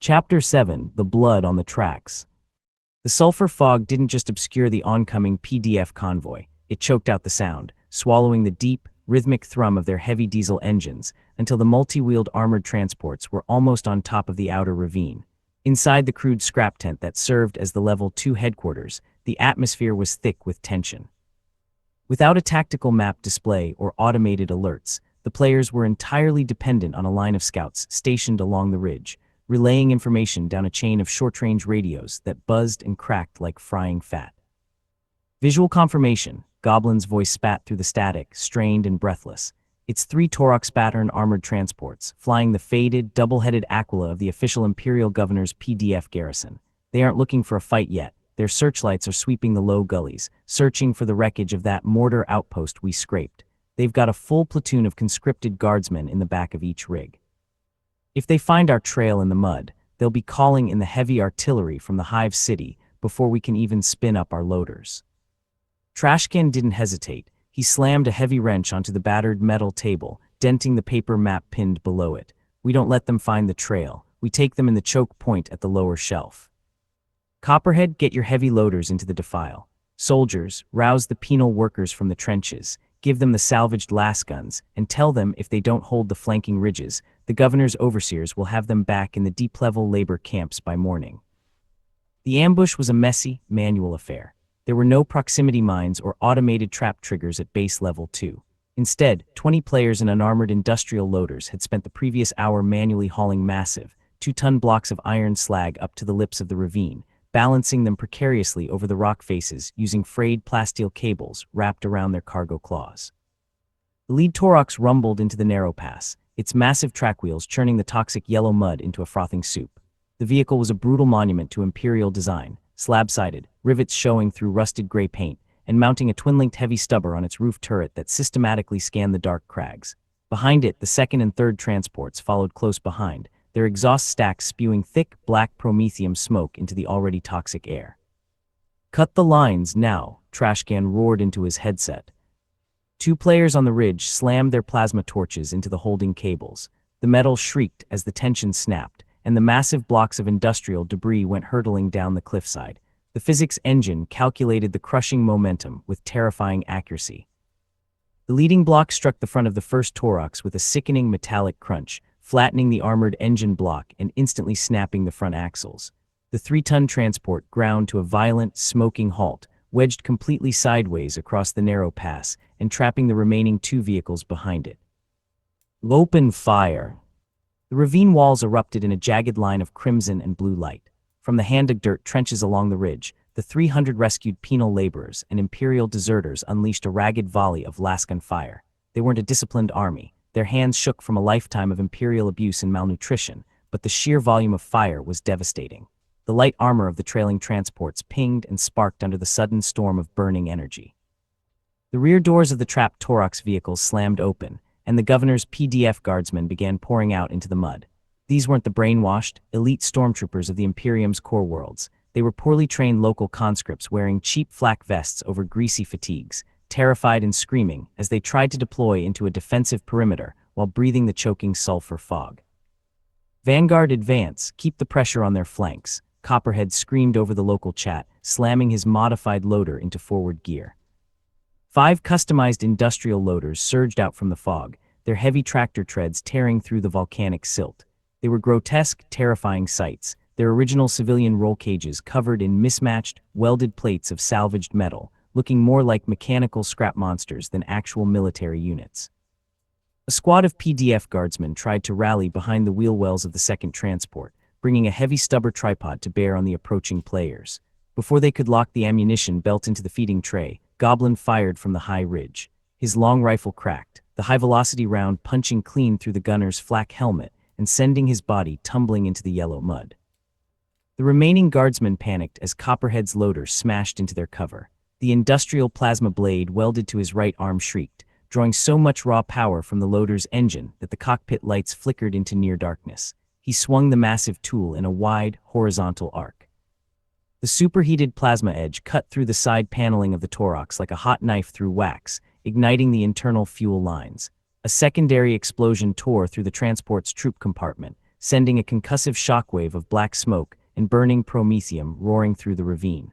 Chapter 7: The Blood on the Tracks. The sulfur fog didn't just obscure the oncoming PDF convoy, it choked out the sound, swallowing the deep, rhythmic thrum of their heavy diesel engines until the multi-wheeled armored transports were almost on top of the outer ravine. Inside the crude scrap tent that served as the Level 2 headquarters, the atmosphere was thick with tension. Without a tactical map display or automated alerts, the players were entirely dependent on a line of scouts stationed along the ridge, relaying information down a chain of short-range radios that buzzed and cracked like frying fat. Visual confirmation, Goblin's voice spat through the static, strained and breathless. It's 3 Torox-pattern armored transports, flying the faded, double-headed Aquila of the official Imperial Governor's PDF garrison. They aren't looking for a fight yet. Their searchlights are sweeping the low gullies, searching for the wreckage of that mortar outpost we scraped. They've got a full platoon of conscripted guardsmen in the back of each rig. If they find our trail in the mud, they'll be calling in the heavy artillery from the Hive City before we can even spin up our loaders. Trashcan didn't hesitate. He slammed a heavy wrench onto the battered metal table, denting the paper map pinned below it. We don't let them find the trail. We take them in the choke point at the lower shelf. Copperhead, get your heavy loaders into the defile. Soldiers, rouse the penal workers from the trenches. Give them the salvaged lasguns, and tell them if they don't hold the flanking ridges, the governor's overseers will have them back in the deep-level labor camps by morning. The ambush was a messy, manual affair. There were no proximity mines or automated trap triggers at base level 2. Instead, 20 players in unarmored industrial loaders had spent the previous hour manually hauling massive, 2-ton blocks of iron slag up to the lips of the ravine, balancing them precariously over the rock faces using frayed plasteel cables wrapped around their cargo claws. The lead Torox rumbled into the narrow pass, its massive track wheels churning the toxic yellow mud into a frothing soup. The vehicle was a brutal monument to Imperial design, slab-sided, rivets showing through rusted gray paint, and mounting a twin-linked heavy stubber on its roof turret that systematically scanned the dark crags. Behind it, the second and third transports followed close behind, their exhaust stacks spewing thick, black promethium smoke into the already toxic air. "Cut the lines, now," Trashcan roared into his headset. 2 players on the ridge slammed their plasma torches into the holding cables. The metal shrieked as the tension snapped, and the massive blocks of industrial debris went hurtling down the cliffside. The physics engine calculated the crushing momentum with terrifying accuracy. The leading block struck the front of the first Torox with a sickening metallic crunch, flattening the armored engine block and instantly snapping the front axles. The 3-ton transport ground to a violent, smoking halt, wedged completely sideways across the narrow pass and trapping the remaining 2 vehicles behind it. "Open fire!" The ravine walls erupted in a jagged line of crimson and blue light. From the hand-dug-dirt trenches along the ridge, the 300 rescued penal laborers and Imperial deserters unleashed a ragged volley of lasgun fire. They weren't a disciplined army. Their hands shook from a lifetime of Imperial abuse and malnutrition, but the sheer volume of fire was devastating. The light armor of the trailing transports pinged and sparked under the sudden storm of burning energy. The rear doors of the trapped Torox vehicles slammed open, and the governor's PDF guardsmen began pouring out into the mud. These weren't the brainwashed, elite stormtroopers of the Imperium's core worlds. They were poorly trained local conscripts wearing cheap flak vests over greasy fatigues, terrified and screaming as they tried to deploy into a defensive perimeter while breathing the choking sulfur fog. "Vanguard, advance, keep the pressure on their flanks," Copperhead screamed over the local chat, slamming his modified loader into forward gear. 5 customized industrial loaders surged out from the fog, their heavy tractor treads tearing through the volcanic silt. They were grotesque, terrifying sights, their original civilian roll cages covered in mismatched, welded plates of salvaged metal, looking more like mechanical scrap monsters than actual military units. A squad of PDF guardsmen tried to rally behind the wheel wells of the second transport, bringing a heavy stubber tripod to bear on the approaching players. Before they could lock the ammunition belt into the feeding tray, Goblin fired from the high ridge. His long rifle cracked, the high-velocity round punching clean through the gunner's flak helmet and sending his body tumbling into the yellow mud. The remaining guardsmen panicked as Copperhead's loader smashed into their cover. The industrial plasma blade welded to his right arm shrieked, drawing so much raw power from the loader's engine that the cockpit lights flickered into near darkness. He swung the massive tool in a wide, horizontal arc. The superheated plasma edge cut through the side paneling of the Torox like a hot knife through wax, igniting the internal fuel lines. A secondary explosion tore through the transport's troop compartment, sending a concussive shockwave of black smoke and burning promethium roaring through the ravine.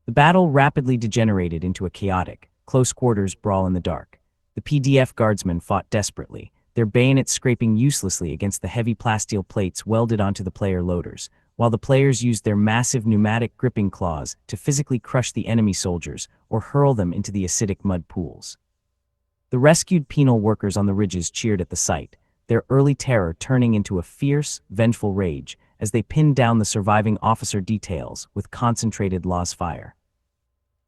The battle rapidly degenerated into a chaotic, close-quarters brawl in the dark. The PDF guardsmen fought desperately, their bayonets scraping uselessly against the heavy plasteel plates welded onto the player loaders, while the players used their massive pneumatic gripping claws to physically crush the enemy soldiers or hurl them into the acidic mud pools. The rescued penal workers on the ridges cheered at the sight, their early terror turning into a fierce, vengeful rage as they pinned down the surviving officer details with concentrated Law's fire.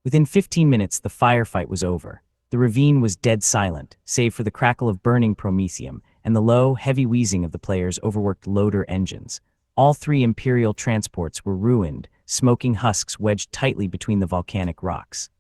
Within 15 minutes, the firefight was over. The ravine was dead silent, save for the crackle of burning promethium and the low, heavy wheezing of the players' overworked loader engines. All three Imperial transports were ruined, smoking husks wedged tightly between the volcanic rocks.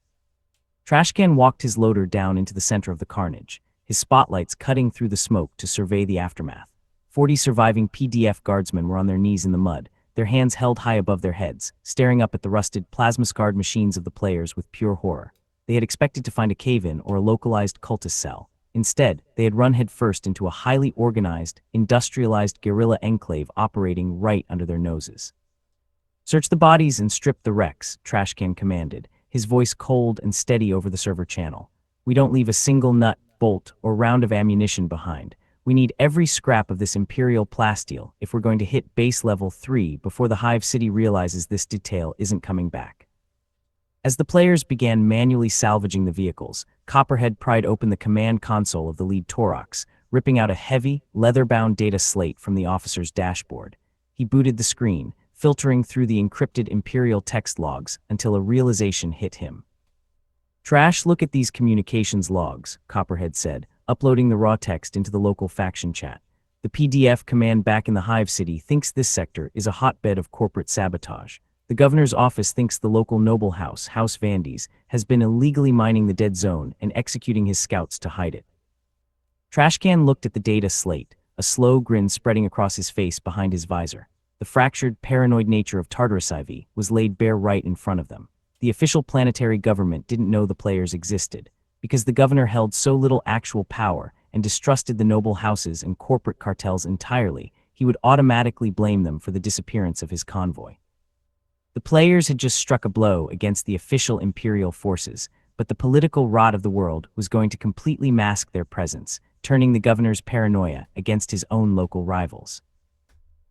Trashcan walked his loader down into the center of the carnage, his spotlights cutting through the smoke to survey the aftermath. 40 surviving PDF guardsmen were on their knees in the mud, their hands held high above their heads, staring up at the rusted, plasma-scarred machines of the players with pure horror. They had expected to find a cave-in or a localized cultist cell. Instead, they had run headfirst into a highly organized, industrialized guerrilla enclave operating right under their noses. "Search the bodies and strip the wrecks," Trashcan commanded, his voice cold and steady over the server channel. "We don't leave a single nut, bolt, or round of ammunition behind. We need every scrap of this Imperial plasteel if we're going to hit base level 3 before the Hive City realizes this detail isn't coming back." As the players began manually salvaging the vehicles, Copperhead pried open the command console of the lead Torox, ripping out a heavy, leather-bound data slate from the officer's dashboard. He booted the screen, filtering through the encrypted Imperial text logs until a realization hit him. "Trash, look at these communications logs," Copperhead said, uploading the raw text into the local faction chat. "The PDF command back in the Hive City thinks this sector is a hotbed of corporate sabotage. The governor's office thinks the local noble house, House Vandes, has been illegally mining the dead zone and executing his scouts to hide it." Trashcan looked at the data slate, a slow grin spreading across his face behind his visor. The fractured, paranoid nature of Tartarus IV was laid bare right in front of them. The official planetary government didn't know the players existed, because the governor held so little actual power and distrusted the noble houses and corporate cartels entirely, he would automatically blame them for the disappearance of his convoy. The players had just struck a blow against the official Imperial forces, but the political rot of the world was going to completely mask their presence, turning the governor's paranoia against his own local rivals.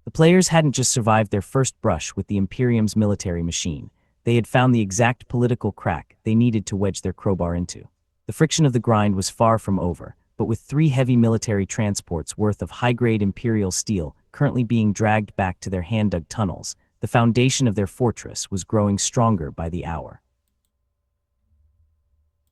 The players hadn't just survived their first brush with the Imperium's military machine, they had found the exact political crack they needed to wedge their crowbar into. The friction of the grind was far from over, but with 3 heavy military transports worth of high-grade Imperial steel currently being dragged back to their hand-dug tunnels, the foundation of their fortress was growing stronger by the hour.